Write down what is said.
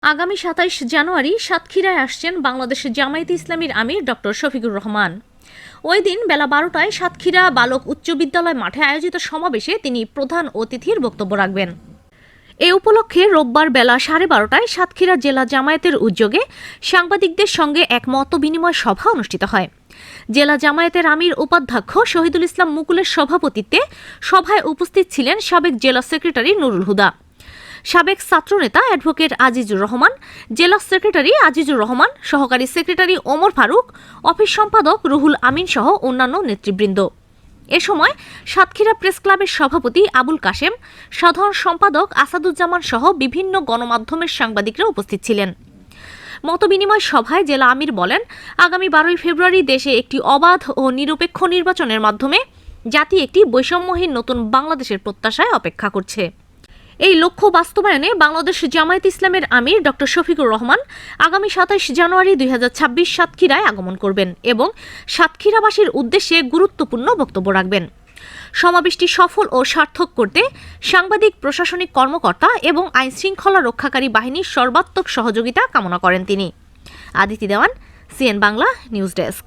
আগামী ২৭ জানুয়ারি সাতক্ষীরায় আসছেন বাংলাদেশের জামায়াতে ইসলামীর আমির ডক্টর শফিকুর রহমান। ওই দিন বেলা ১২টায় সাতক্ষীরা বালক উচ্চ বিদ্যালয় মাঠে আয়োজিত সমাবেশে তিনি প্রধান অতিথির বক্তব্য রাখবেন। এ উপলক্ষে রোববার বেলা ১২:৩০টায় সাতক্ষীরা জেলা জামায়াতের উদ্যোগে সাংবাদিকদের সঙ্গে এক মতবিনিময় সভা অনুষ্ঠিত হয়। জেলা জামায়াতের আমির উপাধ্যক্ষ শহীদুল ইসলাম মুকুলের সভাপতিত্বে সভায় উপস্থিত ছিলেন সাবেক জেলা সেক্রেটারি নুরুল হুদা, সাবেক ছাত্রনেতা অ্যাডভোকেট আজিজুর রহমান, জেলা সেক্রেটারি আজিজুর রহমান, সহকারী সেক্রেটারি ওমর ফারুক, অফিস সম্পাদক রুহুল আমিন সহ অন্যান্য নেতৃবৃন্দ। এ সময় সাতক্ষীরা প্রেস ক্লাবের সভাপতি আবুল কাশেম, সাধারণ সম্পাদক আসাদুজ্জামান সহ বিভিন্ন গণমাধ্যমের সাংবাদিকরা উপস্থিত ছিলেন। মতবিনিময় সভায় জেলা আমির বলেন, আগামী ১২ই ফেব্রুয়ারি দেশে একটি অবাধ ও নিরপেক্ষ নির্বাচনের মাধ্যমে জাতি একটি বৈষম্যহীন নতুন বাংলাদেশের প্রত্যাশায় অপেক্ষা করছে। এই লক্ষ্য বাস্তবায়নে বাংলাদেশ জামায়াতে ইসলামের আমির ডক্টর শফিকুর রহমান আগামী ২৭ জানুয়ারি ২০২৬ সাতক্ষীরায় আগমন করবেন এবং সাতক্ষীরাবাসীর উদ্দেশ্যে গুরুত্বপূর্ণ বক্তব্য রাখবেন। সমাবেশটি সফল ও সার্থক করতে সাংবাদিক, প্রশাসনিক কর্মকর্তা এবং আইনশৃঙ্খলা রক্ষাকারী বাহিনীর সর্বাত্মক সহযোগিতা কামনা করেন তিনি। আদিতি দেওয়ান, সিএন বাংলা নিউজ ডেস্ক।